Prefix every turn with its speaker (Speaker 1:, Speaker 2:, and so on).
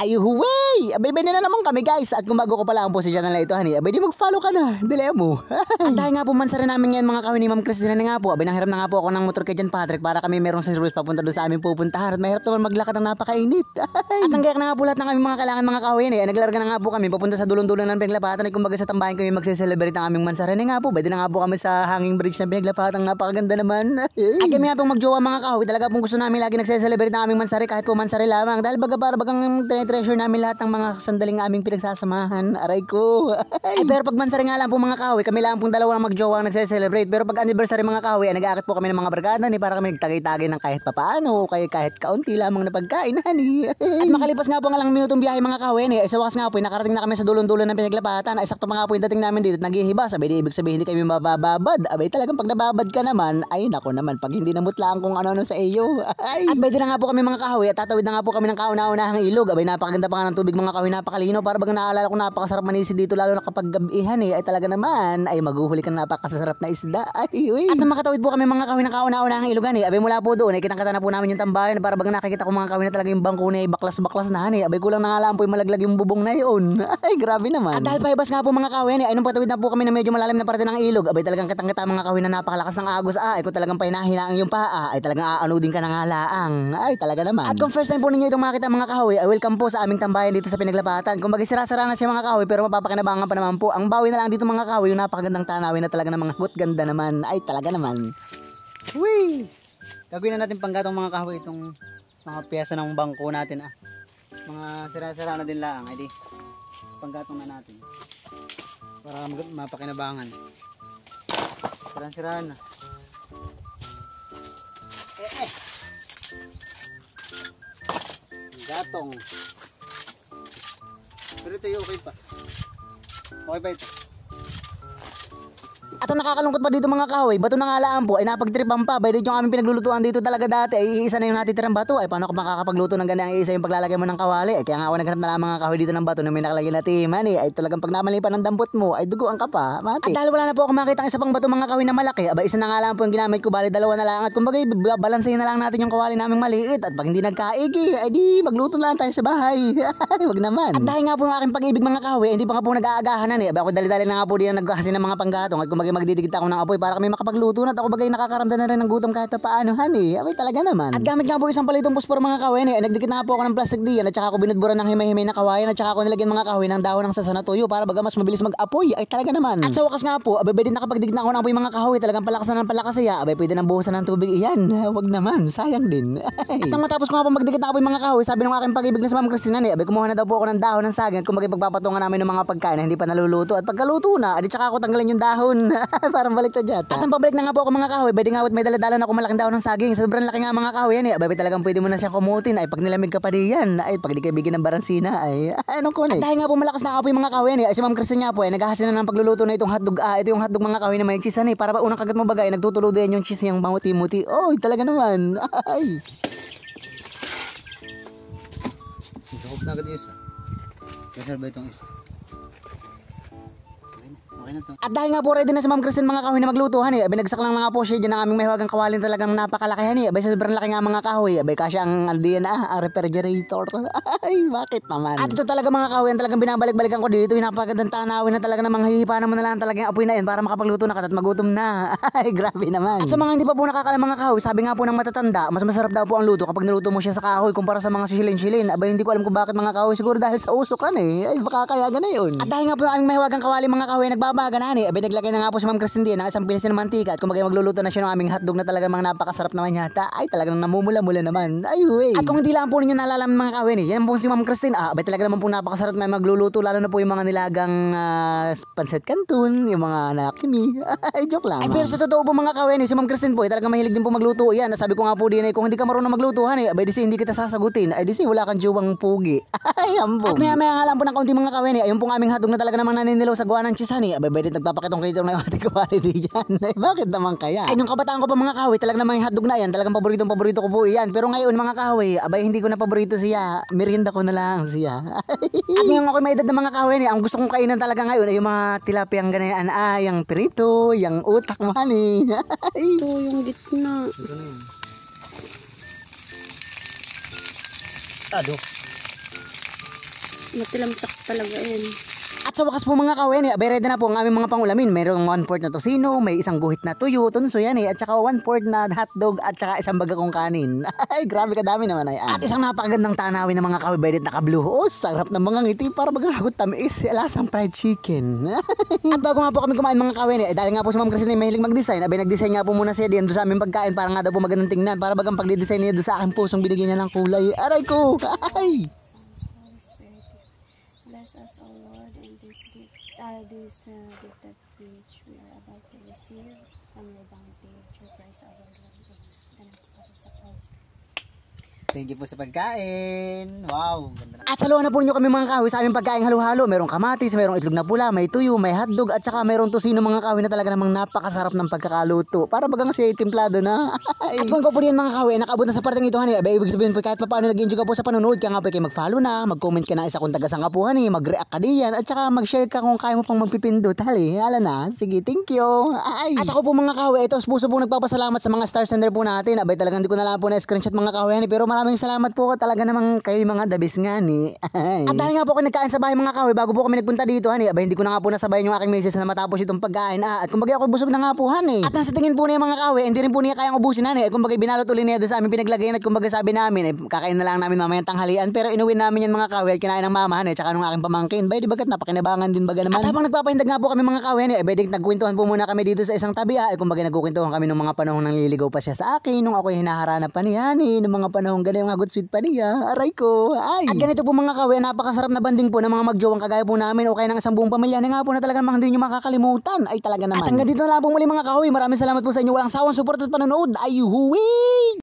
Speaker 1: Ay huway! Abay na naman kami guys. At kung bago ko pala ang po sa channel na ito, honey, abay di mag-follow ka na. Dali mo. At dahil nga po mansa rin namin ngayon mga kawin ni Ma'am Christina nga po. Abay nanghiram na nga po ako ng motor kay John Patrick para kami merong service papunta doon sa aming pupuntahan. At mahirap naman maglakad ng napakainit. At nanggayak na nga po lahat ng aming mga kailangan mga kawin eh. Naglarga na nga po kami papunta sa dulong-dulong ng Pinaglapatan. At kumbaga sa tambahan kami magse-celebrate ng aming mansa rin nga po. Pwede na nga po kami sa hanging bridge ng Pinaglapatan. Napakaganda naman. At kami nga pong magjowa mga kawin. Talaga pong gusto namin lagi nagse-celebrate ng aming mansari kahit po mansari lamang. Dahil baga para bagang treasure namin lahat ng mga sandaling aming pinagsasamahan. Aray ko. Ay, pero pag mansari nga lang po mga kahoy, kami lang pong dalawa na magjowa ang nagse-celebrate. Pero pag anniversary mga kahoy, nag-aakit po kami ng mga barkada ni para kami nagtagay-tagay ng kahit papaano, kahit kaunti lamang na pagkain hani. At makalipas nga po ng ilang minutong biyahe mga kahoy, ay sa wakas nga po, nakarating na kami sa dulong-dulo ng Pinaglapatan. Ay sakto mga po yung dating namin dito at naghihiba. Sabi di ibig sabihin hindi kami mabababad. Abay talagang pag nababad ka naman, ay nako naman pag hindi namutlaan kung ano sa iyo. Ay. At pwede na nga po kami mga kahoy at tatawid na nga po kami ng kauna-unahang ilog. Abay napakaganda pa nga ng tubig mga kahoy, napakalino para bagang naalala ko napakasarap manisi dito lalo na kapag gabihan eh. Ay talaga naman ay maguhuli ka na napakasarap na isda. Ay uy. At makatawid po kami mga kahoy ng kauna-unahang ilogan eh. Abay mula po doon ay kitang-kita na po namin yung tambayan para bagang nakikita ko mga kahoy na talaga yung bangko na baklas-baklas na hani. Abay kulang na nga lang po yung malaglag yung bubong na yun. Ay grabe naman. At dahil paibas nga po mga kahoy ay nung patawid na po kami na medyo malalim na parte ng ilog. Abay talagang kitang-kita mga kahoy na napakalakas ng agos. Ay kung talagang pahinahinaang yung paa ay talagang aanudin ka na nga laang. Ay talaga naman. At kung first time po ninyo itong makita mga kahoy, ay welcome po sa aming tambayan dito sa Pinaglapatan. Kung bagay sira-sira na siya mga kahoy pero mapapakinabangan pa naman po. Ang bawi na lang dito mga kahoy, yung napakagandang tanawin na talaga ng mga ganda naman. Ay talaga naman. Uy! Gagawin na natin panggatong mga kahoy itong mga piyesa ng bangko natin Mga sira-sira na din lang. Ay di panggatong na natin. Para mapakinabangan. Sira-sira na. Gatong. Pero ito yung okay pa. Okay pa ito. At ang nakakalungkot pa dito mga kahoy, bato na nga laan po ay napagtripan pa. By the yung aming pinaglulutuan dito talaga dati ay isa na yung natitirang bato. Ay paano ko makakapagluto ng ganyan isa yung paglalagay mo ng kawali. Ay kaya nga ako naghanap na lang mga kahoy dito ng bato na may nakalagay na timan eh. Ay talagang pag namalipan ng dampot mo ay duguan ka pa. Mati. At dahil wala na po ako makita ang isa pang bato mga kahoy na malaki. Aba isa na nga lang po yung ginamit ko, bali dalawa na lang. At kumbaga balansehin na lang natin yung kawali naming maliit. At pag hindi nagkaigi ay di magluto na lang tayo sa bahay. Ay wag naman. At dahil nga po ng aking pag-ibig mga kahoy, hindi pa nga po nag-aagahanan eh. Aba ako dali-dali na nga po diyan naghahasin ng mga panggatong. At kumbaga magdidikit ako ng apoy para kami makapagluto na at ako bagay nakakaramdam na rin ng gutom kahit paano hani. Abay talaga naman. At gamit nga po isang palitong puspor mga kahoy ay nagdikit na po ako ng plastic diyan at saka ako binudburan ng himay-himay na kawayan at saka ako nilagyan mga kahoy ng dahon ng sasana tuyo para baga mas mabilis mag-apoy. Ay talaga naman. At sa wakas nga po, abay pwede nakapagdikit na ako ng apoy mga kahoy, talagang palakasan ng palakas siya. Abay pwede nang buhusan ng tubig iyan. Wag naman, sayang din. At nang matapos ko nga po magdikit na apoy mga kahoy, sabi ng aking pag-ibig na si Ma'am Christina abay kumuha na daw po ako ng dahon ng saging at kumbaga pagpapatungan namin ng mga pagkain na hindi pa naluluto at pagkaluto na, adi tsaka ako tanggalin yung dahon. Parang baliktad yata. At nang pabalik na nga po ako mga kahoy, pwede nga may dala-dala na ako malaking dahon ng saging. Sobrang laki nga mga kahoy yan eh. Abay talagang pwede mo na siya kumutin. Ay pag nilamig ka pa diyan, ay pag di ka bigyan ng baransina ay ano ko na. At dahil nga po malakas na apoy mga kahoy yan eh. Ay si Ma'am Christina po ay naghahasin na ng pagluluto na itong hotdog. Ito yung hotdog mga kahoy na may cheese eh. Para ba unang kagat mo bagay nagtutulo din yung cheese yung mamuti-muti. Oh, talaga naman. Ay. Ihop na agad yung isa. Reserve itong isa. Okay na to. At dahil nga po ready na si Ma'am Christine mga kahoy na maglutuhan eh. Abay nagsak lang na nga po siya dyan ng aming mahiwagang kawalin talagang napakalakihan eh. Abay sobrang laki nga mga kahoy. Abay kasya ang aldiyan ang refrigerator. Ay bakit naman. At ito talaga mga kahoy ang talagang binabalik-balikan ko dito. Yung napakagandang tanawin na talaga namang hihipanan mo na lang talaga yung apoy na yan para makapagluto na at magutom na. Ay grabe naman. At sa mga hindi pa po nakakalam mga kahoy, sabi nga po ng matatanda, mas masarap daw po ang luto kapag niluto mo siya sa kahoy kumpara sa mga sisilin-silin. Abay hindi ko alam kung bakit mga kahoy, siguro dahil sa usukan eh. Ay baka kaya gana yun. At dahil nga po ang aming mahiwagang kawali mga kahoy nagbabagan eh. Abay naglagay na nga po si Ma'am Christine din ng isang piso ng mantika at kumbaga magluluto na siya ng aming hotdog na talagang mga napakasarap naman yata. Ay talagang namumula-mula naman. Ay wey. At kung hindi lang po ninyo nalalaman mga kahoy eh, yan po si Ma'am Christine. Abay talaga naman po napakasarap na magluluto lalo na po yung mga nilagang pancit canton, yung mga nakimi. Ay joke lang. Ay pero sa totoo po mga kahoy si Ma'am Christine po ay talagang mahilig din po magluto. Yan, sabi ko nga po din kung hindi ka marunong maglutuhan abay di hindi kita sasagutin. Ay di wala kang juwang pugi. Ay ambong. At maya-maya nga lang po ng kaunti mga kahoy ayun po ang aming hotdog na talaga naman naninilaw sa gawa ng cheese abay pwede nagpapakitong kayo na yung ating quality dyan. Ay, bakit naman kaya? Ay, nung kabataan ko pa mga kahoy, talagang naman yung hotdog na yan. Talagang paborito ko po yan. Pero ngayon mga kahoy, abay hindi ko na paborito siya. Merienda ko na lang siya. At ngayon ako may edad ng mga kahoy ang gusto kong kainan talaga ngayon ay yung mga tilapiyang ganyan. Yung pirito, yung utak mani.
Speaker 2: Ito yung gitna.
Speaker 1: Ito na yun. Tado.
Speaker 2: Matilamsak talaga yun.
Speaker 1: At sa wakas po mga kawen, ready na po ang aming mga pangulamin. Mayroong 1/4 na tosino, may isang guhit na tuyo, tunso yan at saka 1/4 na hotdog at saka isang baga kong kanin. Ay, grabe kadami naman ay. At isang napakagandang tanawin ng mga kawibaydet na kabluho. Oh, sarap ng mga ngiti para magagot tamis. Lasang fried chicken. At bago nga po kami kumain mga kawen, dahil nga po si Ma'am Christine ay mahilig mag-design, nag-design nga po muna siya diyan sa aming pagkain para nga daw po magandang tingnan. Para bagang pag-design niya doon sa akin po, binigyan niya ng kulay. Aray ko! Ay!
Speaker 2: Bless us, O Lord, and this gift that which we are about to receive from your bounty through Christ our Lord.
Speaker 1: Thank you po sa pagkain. Wow, ganda na. At saluhan na po ninyo kami mga kahoy sa aming pagkain halo-halo. Merong kamatis, merong itlog na pula, may tuyo, may hotdog at saka merong tosino mga kahoy na talaga namang napakasarap ng pagkakaluto. Para bagang siya timplado na. At kung ko po rin mga kahoy, nakabot na sa parteng ito hani. Ibig sabihin po kahit pa paano nag-enjoy ka po sa panonood, kaya nga po kayo mag-follow na, mag-comment ka na isa kung taga-sanga po hani, mag-react ka diyan at saka mag-share ka kung kaya mo pang magpipindot. Hali, hala na. Sige, thank you. Ay. At ako po mga kahoy, ito puso po nagpapasalamat sa mga star sender po natin. Abay talagang di ko na lang po na screenshot mga kahoy hani, pero maraming salamat po talaga namang kayo mga dabis nga ni. At dahil nga po ako nagkain sa bahay mga kahoy bago po kami nagpunta dito hani, abay hindi ko na nga po nasabayan yung aking misis na matapos itong pagkain. At kumbaga ako busog na nga po hani. At nasa tingin po niya mga kahoy, hindi rin po niya kayang ubusin hani. Kumbaga binalot uli niya doon sa aming pinaglagayan at kumbaga sabi namin, kakain na lang namin mamayang tanghalian, pero inuwi namin yan mga kahoy at kinain ng mama hani, tsaka nung aking pamangkin. Bay di bagat napakinabangan din baga naman. At habang nagpapahindag nga po kami mga kahoy hani, abay nagkwentuhan po muna kami dito sa isang tabi. Kumbaga nagkukwentuhan kami nung mga panahon nang liligaw pa siya sa akin, nung ako hinaharana pa niya hani, nung mga panahon ganyan mga good sweet pa niya. Aray ko, ay. At ganito po mga kahoy, napakasarap na banding po ng mga magjowang kagaya po namin o kaya ng isang buong pamilya na nga po na talagang hindi nyo makakalimutan. Ay talaga naman. At hanggang dito na lang po muli mga kahoy. Maraming salamat po sa inyo. Walang sawang support at panonood. Ay huwi!